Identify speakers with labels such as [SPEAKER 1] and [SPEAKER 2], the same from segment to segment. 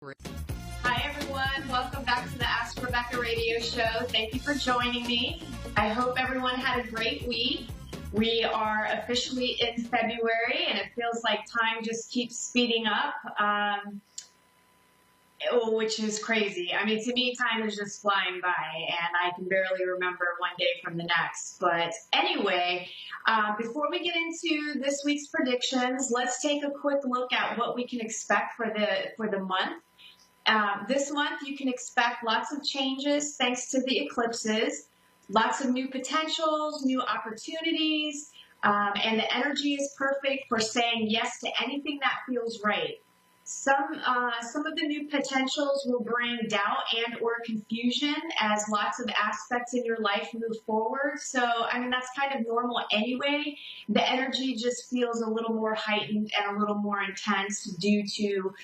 [SPEAKER 1] Hi everyone, welcome back to the Ask Rebecca radio show. Thank you for joining me. I hope everyone had a great week. We are officially in February and it feels like time just keeps speeding up, which is crazy. I mean, to me, time is just flying by and I can barely remember one day from the next. But anyway, before we get into this week's predictions, let's take a quick look at what we can expect for the month. This month, you can expect lots of changes thanks to the eclipses, lots of new potentials, new opportunities, and the energy is perfect for saying yes to anything that feels right. Some of the new potentials will bring doubt and or confusion as lots of aspects in your life move forward. So, I mean, that's kind of normal anyway. The energy just feels a little more heightened and a little more intense due to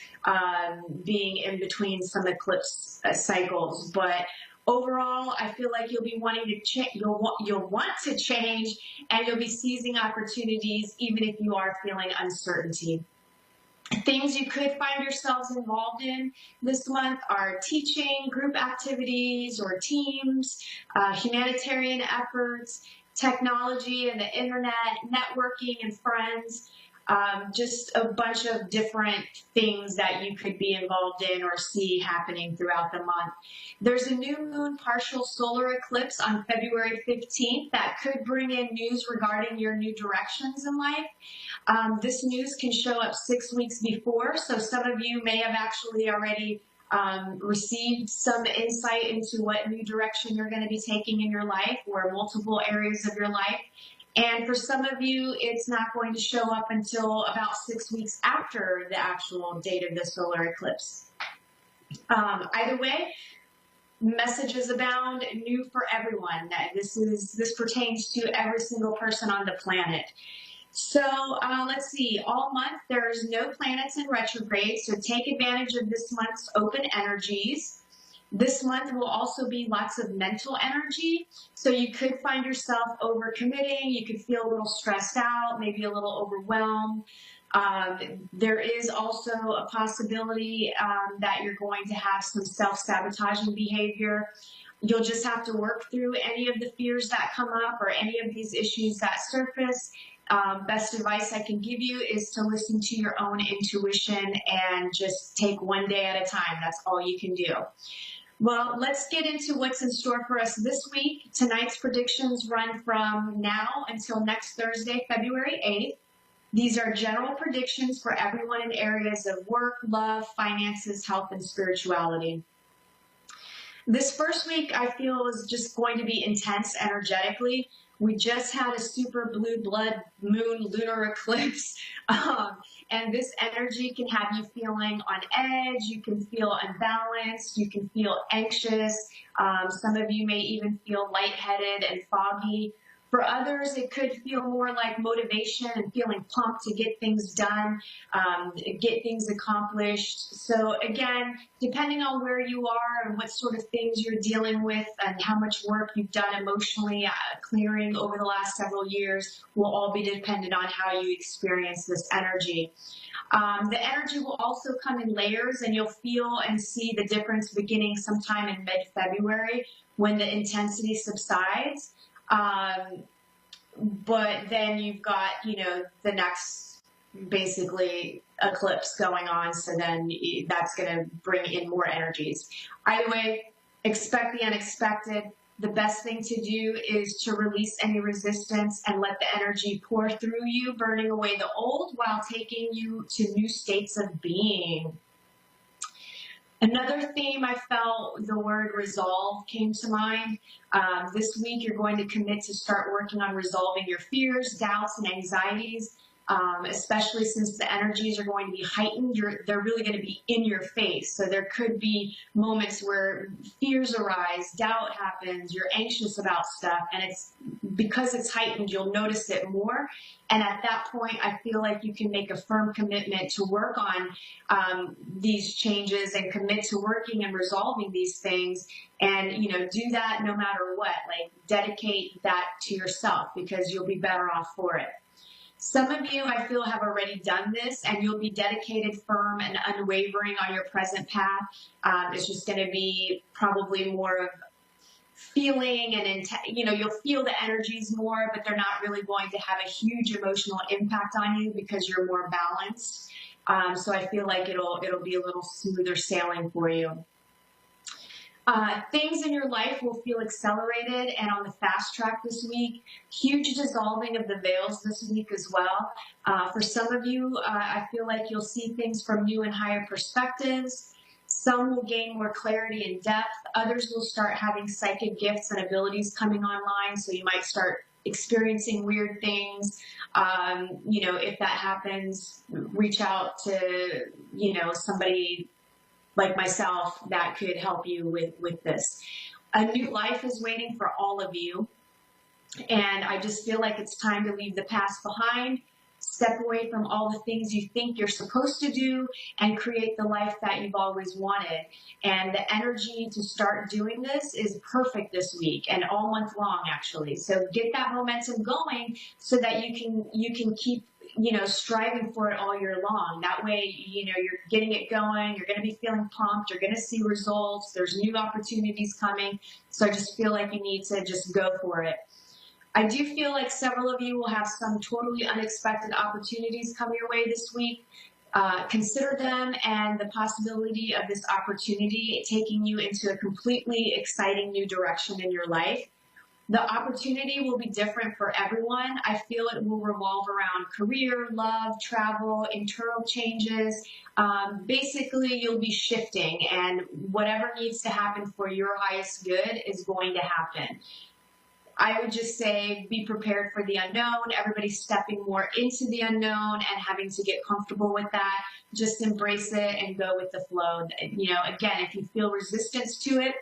[SPEAKER 1] being in between some eclipse cycles. But overall, I feel like you'll be wanting to change. You'll want to change, and you'll be seizing opportunities even if you are feeling uncertainty. Things you could find yourselves involved in this month are teaching, group activities or teams, humanitarian efforts, technology and the internet, networking and friends, just a bunch of different things that you could be involved in or see happening throughout the month. There's a new moon partial solar eclipse on February 15th that could bring in news regarding your new directions in life. This news can show up 6 weeks before, so some of you may have actually already received some insight into what new direction you're going to be taking in your life or multiple areas of your life. And for some of you, it's not going to show up until about 6 weeks after the actual date of the solar eclipse. Either way, messages abound, new for everyone. This pertains to every single person on the planet. So let's see, all month there's no planets in retrograde, so take advantage of this month's open energies. This month will also be lots of mental energy, so you could find yourself overcommitting, you could feel a little stressed out, maybe a little overwhelmed. There is also a possibility that you're going to have some self-sabotaging behavior. You'll just have to work through any of the fears that come up or any of these issues that surface. Best advice I can give you is to listen to your own intuition and just take one day at a time. That's all you can do. Well, let's get into what's in store for us this week. Tonight's predictions run from now until next Thursday, February 8th. These are general predictions for everyone in areas of work, love, finances, health, and spirituality. This first week, I feel, is just going to be intense energetically. We just had a super blue blood moon lunar eclipse, and this energy can have you feeling on edge, you can feel unbalanced, you can feel anxious, some of you may even feel lightheaded and foggy. For others, it could feel more like motivation and feeling pumped to get things done, get things accomplished. So again, depending on where you are and what sort of things you're dealing with and how much work you've done emotionally clearing over the last several years will all be dependent on how you experience this energy. The energy will also come in layers, and you'll feel and see the difference beginning sometime in mid-February when the intensity subsides. But then you've got, the next basically eclipse going on. So then that's going to bring in more energies. Either way, expect the unexpected. The best thing to do is to release any resistance and let the energy pour through you, burning away the old while taking you to new states of being. Another theme I felt, the word resolve came to mind. This week you're going to commit to start working on resolving your fears, doubts, and anxieties, especially since the energies are going to be heightened. They're really going to be in your face. So there could be moments where fears arise, doubt happens, you're anxious about stuff, and because it's heightened, you'll notice it more. And at that point, I feel like you can make a firm commitment to work on these changes and commit to working and resolving these things, and do that no matter what. Like, dedicate that to yourself because you'll be better off for it. Some of you, I feel, have already done this, and you'll be dedicated, firm, and unwavering on your present path. It's just going to be probably more of feeling and, you'll feel the energies more, but they're not really going to have a huge emotional impact on you because you're more balanced. So I feel like it'll be a little smoother sailing for you. Things in your life will feel accelerated and on the fast track this week. Huge dissolving of the veils this week as well. For some of you, I feel like you'll see things from new and higher perspectives. Some will gain more clarity and depth. Others will start having psychic gifts and abilities coming online, so you might start experiencing weird things. If that happens, reach out to, somebody like myself that could help you with this. A new life is waiting for all of you, and I just feel like it's time to leave the past behind, step away from all the things you think you're supposed to do, and create the life that you've always wanted. And the energy to start doing this is perfect this week and all month long, actually. So get that momentum going so that you can keep striving for it all year long. That way, you're getting it going, you're going to be feeling pumped, you're going to see results, there's new opportunities coming. So I just feel like you need to just go for it. I do feel like several of you will have some totally unexpected opportunities come your way this week. Consider them and the possibility of this opportunity taking you into a completely exciting new direction in your life. The opportunity will be different for everyone. I feel it will revolve around career, love, travel, internal changes. Basically, you'll be shifting, and whatever needs to happen for your highest good is going to happen. I would just say be prepared for the unknown. Everybody's stepping more into the unknown and having to get comfortable with that. Just embrace it and go with the flow. Again, if you feel resistance to it,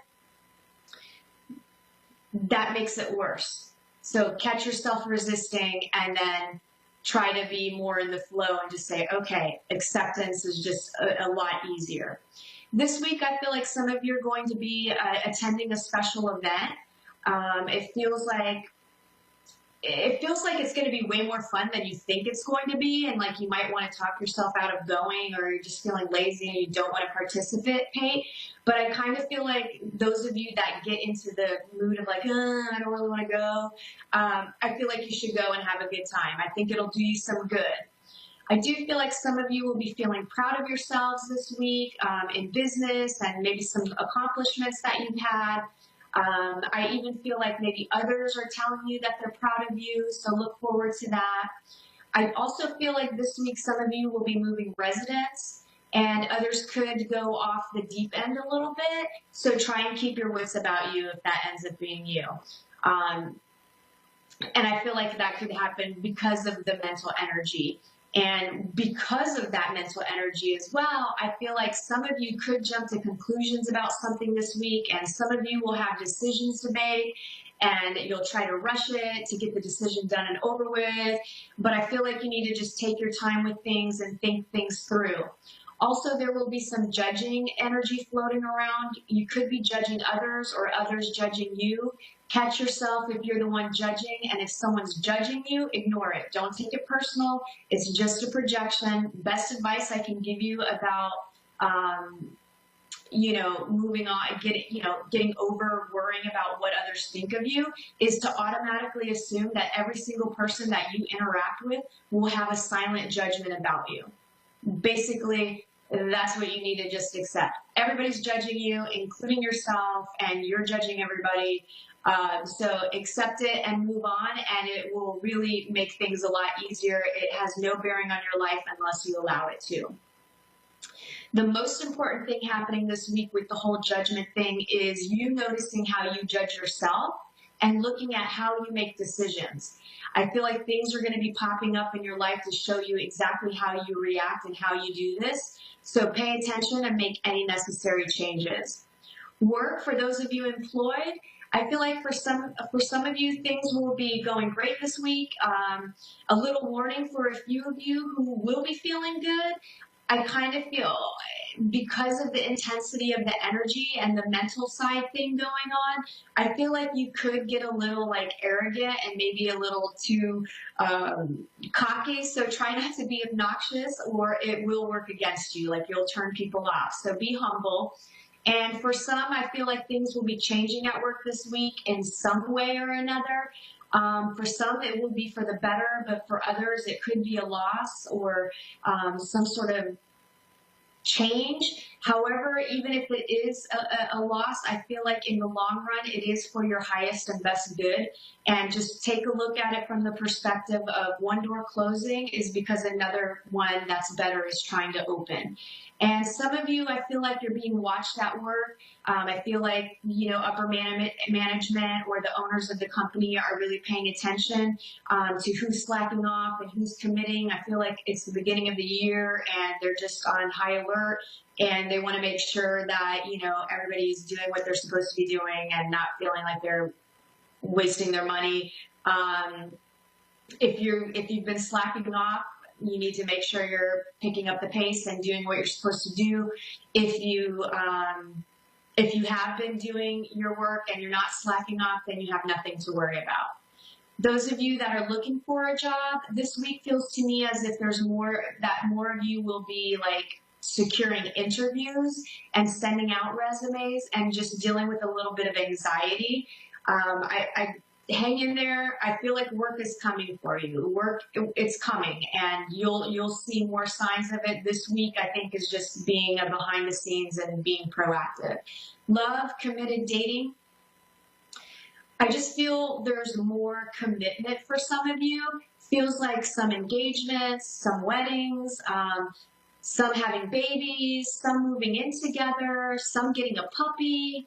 [SPEAKER 1] that makes it worse. So catch yourself resisting and then try to be more in the flow and just say, okay, acceptance is just a lot easier. This week, I feel like some of you are going to be attending a special event. It feels like it's going to be way more fun than you think it's going to be, and like you might want to talk yourself out of going, or you're just feeling lazy and you don't want to participate. But I kind of feel like those of you that get into the mood of like, I don't really want to go, I feel like you should go and have a good time. I think it'll do you some good. I do feel like some of you will be feeling proud of yourselves this week in business and maybe some accomplishments that you've had. I even feel like maybe others are telling you that they're proud of you, so look forward to that. I also feel like this week some of you will be moving residence, and others could go off the deep end a little bit, so try and keep your wits about you if that ends up being you. And I feel like that could happen because of the mental energy. And because of that mental energy as well, I feel like some of you could jump to conclusions about something this week, and some of you will have decisions to make, and you'll try to rush it to get the decision done and over with. But I feel like you need to just take your time with things and think things through. Also, there will be some judging energy floating around. You could be judging others or others judging you. Catch yourself if you're the one judging, and if someone's judging you, ignore it. Don't take it personal. It's just a projection. Best advice I can give you about, moving on, getting over worrying about what others think of you is to automatically assume that every single person that you interact with will have a silent judgment about you. Basically, that's what you need to just accept. Everybody's judging you, including yourself, and you're judging everybody. So accept it and move on, and it will really make things a lot easier. It has no bearing on your life unless you allow it to. The most important thing happening this week with the whole judgment thing is you noticing how you judge yourself and looking at how you make decisions. I feel like things are going to be popping up in your life to show you exactly how you react and how you do this. So pay attention and make any necessary changes. Work, for those of you employed, I feel like for some of you, things will be going great this week. A little warning for a few of you who will be feeling good. I kind of feel because of the intensity of the energy and the mental side thing going on, I feel like you could get a little like arrogant and maybe a little too cocky. So try not to be obnoxious or it will work against you. Like you'll turn people off. So be humble. And for some, I feel like things will be changing at work this week in some way or another. For some, it will be for the better, but for others, it could be a loss or some sort of change. However, even if it is a loss, I feel like in the long run, it is for your highest and best good. And just take a look at it from the perspective of one door closing is because another one that's better is trying to open. And some of you, I feel like you're being watched at work. I feel like, upper management or the owners of the company are really paying attention to who's slacking off and who's committing. I feel like it's the beginning of the year and they're just on high alert and they want to make sure that, everybody's doing what they're supposed to be doing and not feeling like they're wasting their money. If you've been slacking off, you need to make sure you're picking up the pace and doing what you're supposed to do. If you have been doing your work and you're not slacking off, then you have nothing to worry about. Those of you that are looking for a job, this week feels to me as if there's more of you will be like securing interviews and sending out resumes and just dealing with a little bit of anxiety. I hang in there. I feel like work is coming for you. It's coming, and you'll see more signs of it this week. I think is just being behind the scenes and being proactive. Love, committed dating. I just feel there's more commitment for some of you. Feels like some engagements, some weddings, some having babies, some moving in together, some getting a puppy.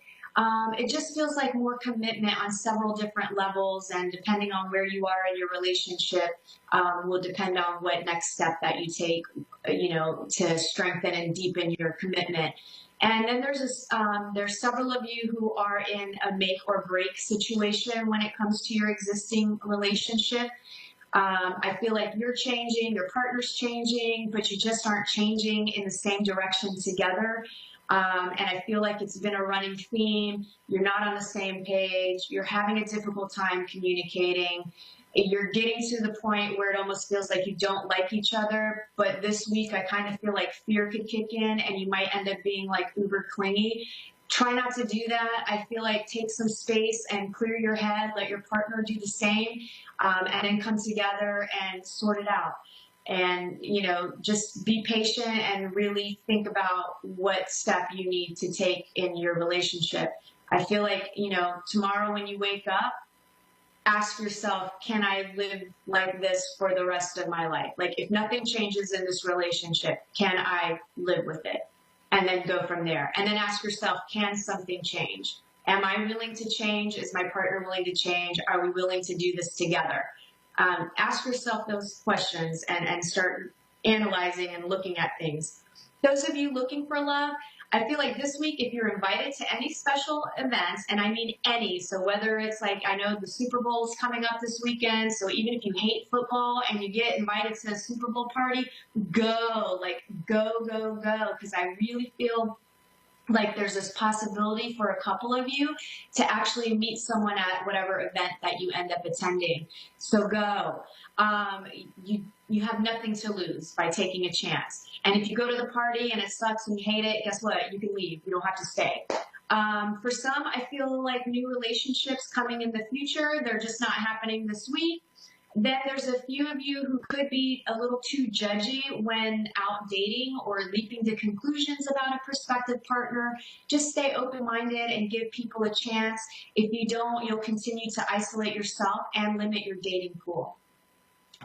[SPEAKER 1] It just feels like more commitment on several different levels, and depending on where you are in your relationship, will depend on what next step that you take, to strengthen and deepen your commitment. And then there's several of you who are in a make or break situation when it comes to your existing relationship. I feel like you're changing, your partner's changing, but you just aren't changing in the same direction together. And I feel like it's been a running theme. You're not on the same page. You're having a difficult time communicating. You're getting to the point where it almost feels like you don't like each other. But this week, I kind of feel like fear could kick in and you might end up being like uber clingy. Try not to do that. I feel like take some space and clear your head. Let your partner do the same, and then come together and sort it out. And, just be patient and really think about what step you need to take in your relationship. I feel like, tomorrow when you wake up, ask yourself, can I live like this for the rest of my life? Like, if nothing changes in this relationship, can I live with it? And then go from there. And then ask yourself, can something change? Am I willing to change? Is my partner willing to change? Are we willing to do this together? Ask yourself those questions and start analyzing and looking at things. Those of you looking for love, I feel like this week, if you're invited to any special events, and I mean any, so whether it's like, I know the Super Bowl is coming up this weekend, so even if you hate football and you get invited to a Super Bowl party, go, because I really feel like there's this possibility for a couple of you to actually meet someone at whatever event that you end up attending. So go. You have nothing to lose by taking a chance. And if you go to the party and it sucks and you hate it, guess what? You can leave. You don't have to stay. For some, I feel like new relationships coming in the future, they're just not happening this week. Then there's a few of you who could be a little too judgy when out dating or leaping to conclusions about a prospective partner. Just stay open-minded and give people a chance. If you don't, you'll continue to isolate yourself and limit your dating pool.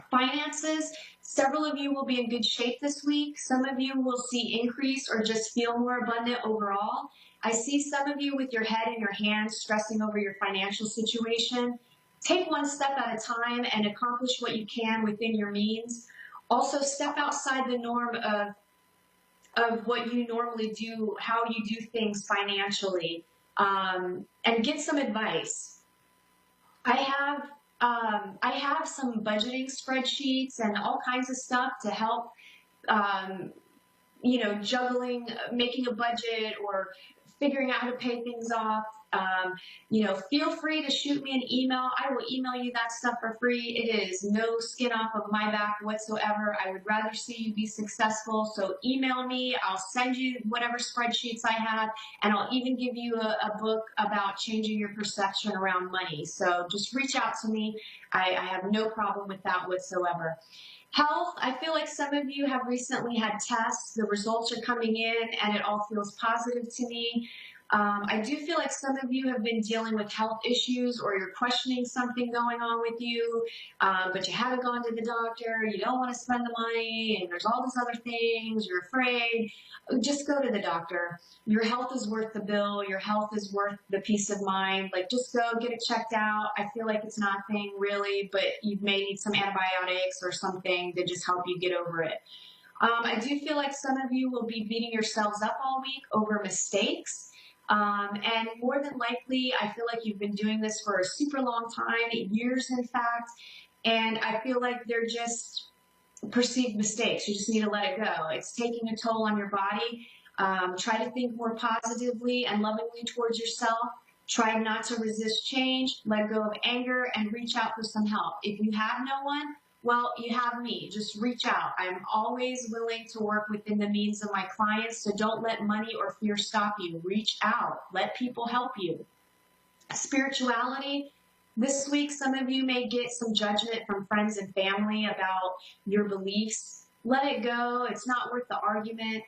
[SPEAKER 1] Finances, several of you will be in good shape this week. Some of you will see increase or just feel more abundant overall. I see some of you with your head in your hands stressing over your financial situation. Take one step at a time and accomplish what you can within your means. Also, step outside the norm of what you normally do, how you do things financially, and get some advice. I have some budgeting spreadsheets and all kinds of stuff to help juggling, making a budget or figuring out how to pay things off, feel free to shoot me an email. I will email you that stuff for free. It is no skin off of my back whatsoever. I would rather see you be successful. So email me. I'll send you whatever spreadsheets I have, and I'll even give you a book about changing your perception around money. So just reach out to me. I have no problem with that whatsoever. Health, I feel like some of you have recently had tests. The results are coming in and it all feels positive to me. I do feel like some of you have been dealing with health issues, or you're questioning something going on with you, but you haven't gone to the doctor, you don't want to spend the money, and there's all these other things, you're afraid. Just go to the doctor. Your health is worth the bill. Your health is worth the peace of mind. Like, just go get it checked out. I feel like it's nothing really, but you may need some antibiotics or something to just help you get over it. I do feel like some of you will be beating yourselves up all week over mistakes. And more than likely, I feel like you've been doing this for a super long time, years in fact, and I feel like they're just perceived mistakes. You just need to let it go. It's taking a toll on your body. Try to think more positively and lovingly towards yourself. Try not to resist change, let go of anger, and reach out for some help. If you have no one, well, you have me. Just reach out. I'm always willing to work within the means of my clients, so don't let money or fear stop you. Reach out. Let people help you. Spirituality. This week, some of you may get some judgment from friends and family about your beliefs. Let it go. It's not worth the argument.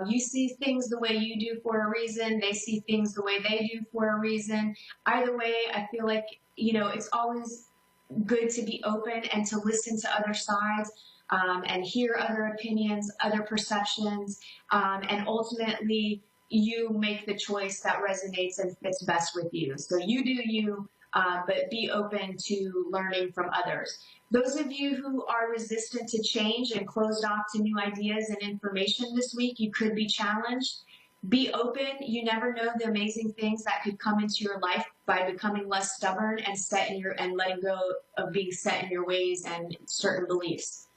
[SPEAKER 1] You see things the way you do for a reason. They see things the way they do for a reason. Either way, I feel like, it's always good to be open and to listen to other sides and hear other opinions, other perceptions, and ultimately you make the choice that resonates and fits best with you. So you do you, but be open to learning from others. Those of you who are resistant to change and closed off to new ideas and information this week, you could be challenged. Be open. You never know the amazing things that could come into your life by becoming less stubborn and and letting go of being set in your ways and certain beliefs.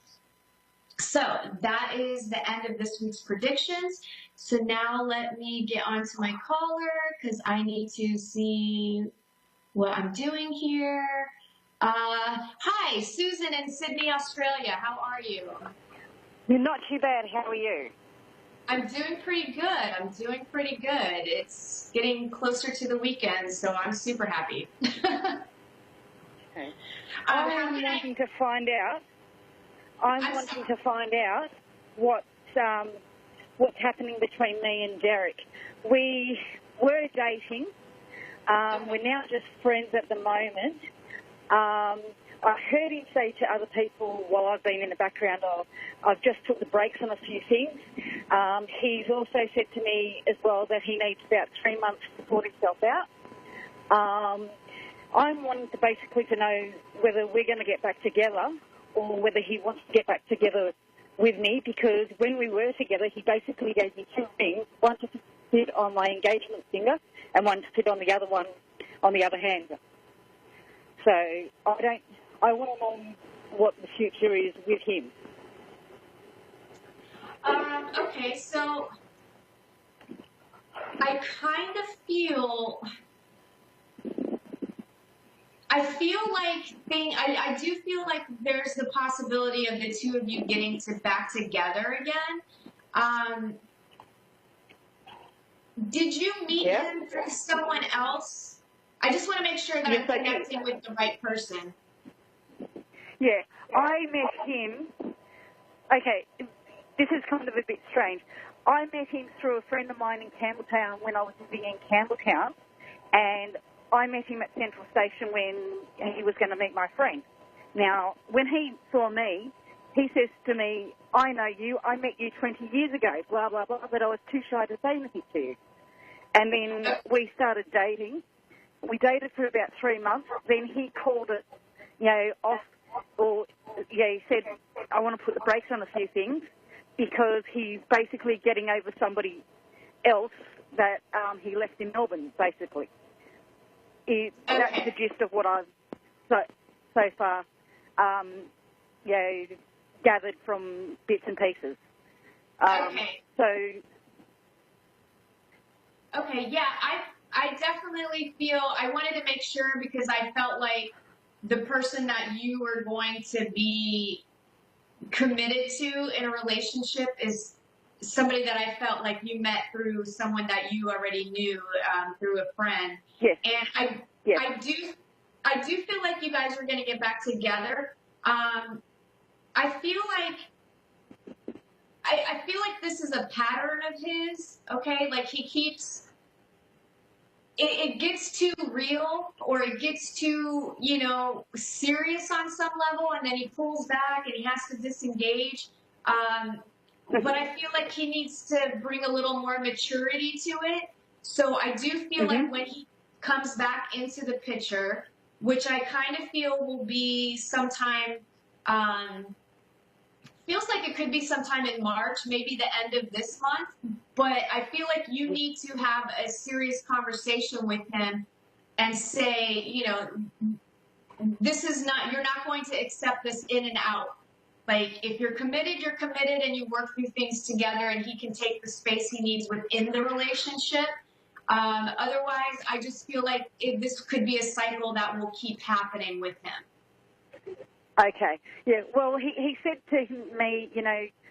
[SPEAKER 1] So that is the end of this week's predictions. So now let me get on to my caller because I need to see what I'm doing here. Hi, Susan in Sydney, Australia. How are you?
[SPEAKER 2] You're not too bad. How are you?
[SPEAKER 1] I'm doing pretty good. It's getting closer to the weekend, so I'm super happy.
[SPEAKER 2] Okay. I'm wanting to find out what's happening between me and Derek. We were dating. We're now just friends at the moment. I heard him say to other people while I've been in the background, I've just took the brakes on a few things. He's also said to me as well that he needs about 3 months to sort himself out. I'm wanting to basically to know whether we're going to get back together or whether he wants to get back together with me, because when we were together, he basically gave me two rings, one to fit on my engagement finger and one to fit on the other one on the other hand. So I want to know what the future is with him.
[SPEAKER 1] Okay, so I kind of feel, I do feel like there's the possibility of the two of you getting back together again. Did you meet him through someone else? I just want to make sure that I'm connecting with the right person.
[SPEAKER 2] Yeah, I met him. Okay, this is kind of a bit strange. I met him through a friend of mine in Campbelltown when I was living in Campbelltown, and I met him at Central Station when he was going to meet my friend. Now, when he saw me, he says to me, I know you, I met you 20 years ago, blah, blah, blah, but I was too shy to say anything to you. And then we started dating. We dated for about 3 months. Then he called it, off, or, he said, I want to put the brakes on a few things because he's basically getting over somebody else that he left in Melbourne, basically. That's the gist of what I've so far gathered from bits and pieces.
[SPEAKER 1] Okay.
[SPEAKER 2] So,
[SPEAKER 1] okay, yeah, I definitely feel I wanted to make sure because I felt like the person that you were going to be committed to in a relationship is somebody that I felt like you met through someone that you already knew through a friend.
[SPEAKER 2] yes,
[SPEAKER 1] And
[SPEAKER 2] yes.
[SPEAKER 1] I do feel like you guys are going to get back together. I feel like I feel like this is a pattern of his. Okay, like he keeps it gets too real or it gets too, serious on some level and then he pulls back and he has to disengage. But I feel like he needs to bring a little more maturity to it. So I do feel like when he comes back into the picture, which I kind of feel will be sometime, feels like it could be sometime in March, maybe the end of this month. But I feel like you need to have a serious conversation with him and say, this is not, you're not going to accept this in and out. Like, if you're committed and you work through things together and he can take the space he needs within the relationship. Otherwise, I just feel like this could be a cycle that will keep happening with him.
[SPEAKER 2] Okay. Yeah. Well, he said to me,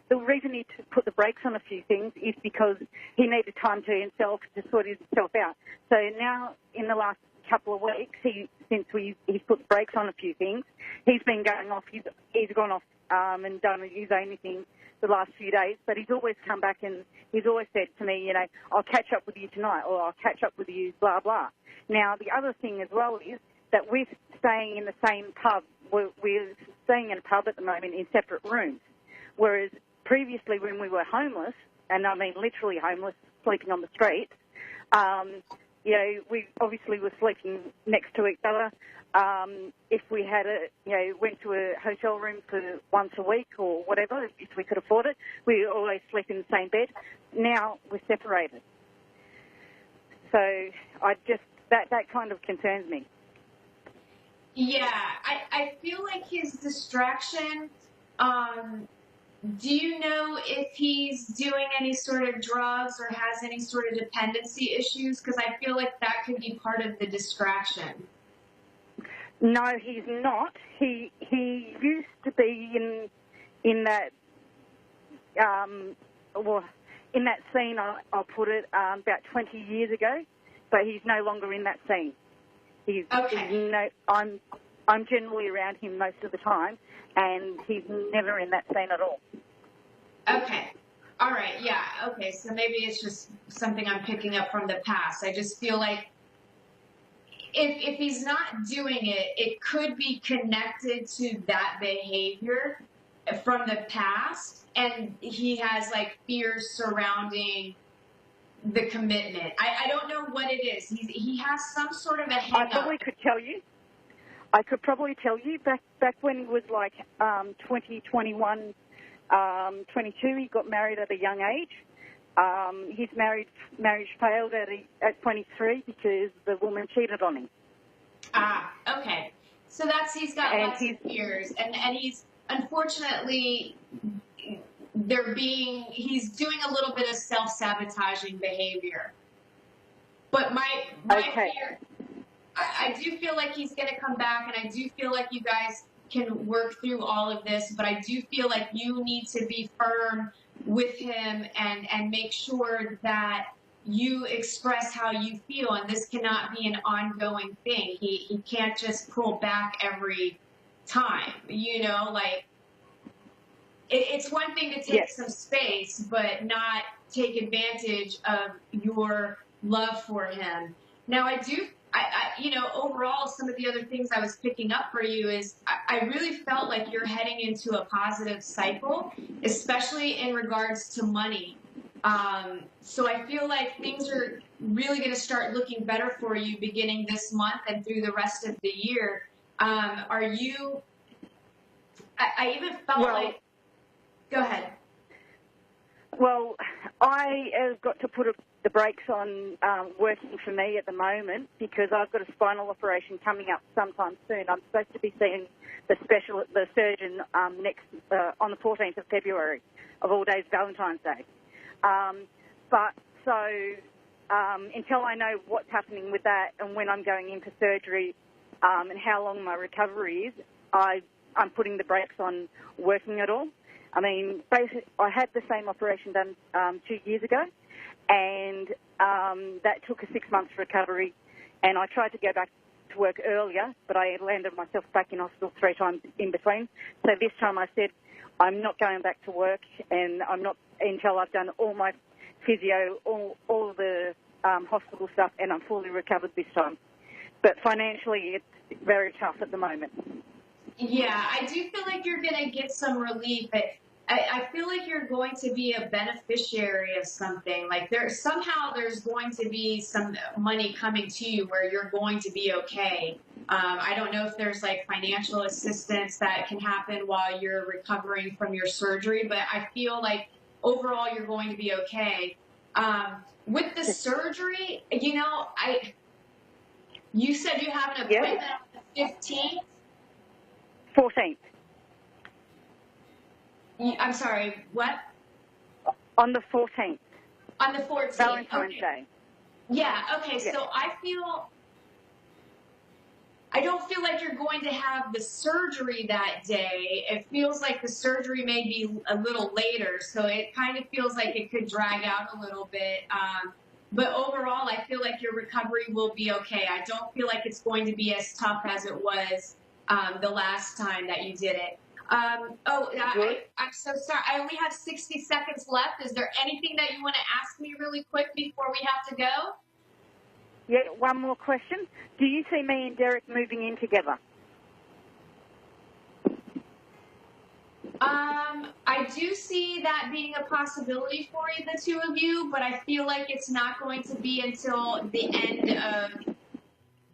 [SPEAKER 2] the reason he put the brakes on a few things is because he needed time to himself to sort himself out. So now, in the last couple of weeks, since he's put the brakes on a few things, he's been going off. He's gone off and done his own thing the last few days. But he's always come back and he's always said to me, I'll catch up with you tonight, or I'll catch up with you, blah blah. Now, the other thing as well is that we're staying in the same pub. We're staying in a pub at the moment in separate rooms, whereas previously when we were homeless, and I mean literally homeless, sleeping on the street, we obviously were sleeping next to each other. If we had went to a hotel room for once a week or whatever, if we could afford it, we always sleep in the same bed. Now we're separated. So that kind of concerns me.
[SPEAKER 1] Yeah, I feel like his distraction, do you know if he's doing any sort of drugs or has any sort of dependency issues? Because I feel like that could be part of the distraction.
[SPEAKER 2] No, he's not. He used to be in that in that scene. I'll put it about 20 years ago, but he's no longer in that scene.
[SPEAKER 1] Okay.
[SPEAKER 2] I'm generally around him most of the time, and he's never in that scene at all.
[SPEAKER 1] Okay. All right. Yeah. Okay. So maybe it's just something I'm picking up from the past. I just feel like if he's not doing it, it could be connected to that behavior from the past, and he has like fears surrounding the commitment. I don't know what it is. He has some sort of a hang-up.
[SPEAKER 2] I could probably tell you back when he was like 20, 21, 22, he got married at a young age. His marriage failed at 23 because the woman cheated on him.
[SPEAKER 1] Ah, okay. So he's got lots of fears, and he's unfortunately he's doing a little bit of self-sabotaging behavior. But my fear, I do feel like he's going to come back, and I do feel like you guys can work through all of this, but I do feel like you need to be firm with him and make sure that you express how you feel, and this cannot be an ongoing thing. He can't just pull back every time, it's one thing to take some space, but not take advantage of your love for him. Now, overall, some of the other things I was picking up for you is I really felt like you're heading into a positive cycle, especially in regards to money. So I feel like things are really going to start looking better for you beginning this month and through the rest of the year. I even felt like... Go ahead.
[SPEAKER 2] Well, I have got to put the brakes on working for me at the moment because I've got a spinal operation coming up sometime soon. I'm supposed to be seeing the surgeon on the 14th of February, of all days, Valentine's Day. But so until I know what's happening with that and when I'm going in for surgery and how long my recovery is, I'm putting the brakes on working at all. I mean, basically, I had the same operation done 2 years ago, and that took a 6 months recovery, and I tried to go back to work earlier, but I landed myself back in hospital 3 times in between. So this time I said, I'm not going back to work, and I'm not until I've done all my physio, all the hospital stuff, and I'm fully recovered this time. But financially, it's very tough at the moment.
[SPEAKER 1] Yeah, I do feel like you're going to get some relief. I feel like you're going to be a beneficiary of something. Like there's going to be some money coming to you where you're going to be okay. I don't know if there's like financial assistance that can happen while you're recovering from your surgery, but I feel like overall you're going to be okay. With the surgery, you said you have an appointment on the 15th?
[SPEAKER 2] 14th.
[SPEAKER 1] I'm sorry, what?
[SPEAKER 2] On the 14th.
[SPEAKER 1] On the 14th.
[SPEAKER 2] Valentine's
[SPEAKER 1] okay.
[SPEAKER 2] Day.
[SPEAKER 1] Yeah, okay,
[SPEAKER 2] Yeah.
[SPEAKER 1] So I don't feel like you're going to have the surgery that day. It feels like the surgery may be a little later, so it kind of feels like it could drag out a little bit. But overall, I feel like your recovery will be okay. I don't feel like it's going to be as tough as it was the last time that you did it. I'm so sorry. I only have 60 seconds left. Is there anything that you want to ask me really quick before we have to go?
[SPEAKER 2] Yeah, one more question. Do you see me and Derek moving in together?
[SPEAKER 1] I do see that being a possibility for the two of you, but I feel like it's not going to be until the end of,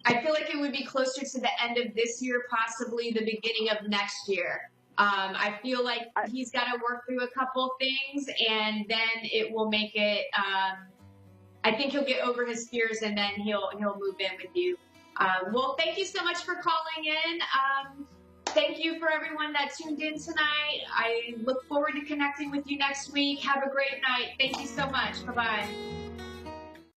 [SPEAKER 1] I feel like it would be closer to the end of this year, possibly the beginning of next year. I feel like he's got to work through a couple things, and then it will make it, I think he'll get over his fears, and then he'll move in with you. Well, thank you so much for calling in. Thank you for everyone that tuned in tonight. I look forward to connecting with you next week. Have a great night. Thank you so much. Bye-bye.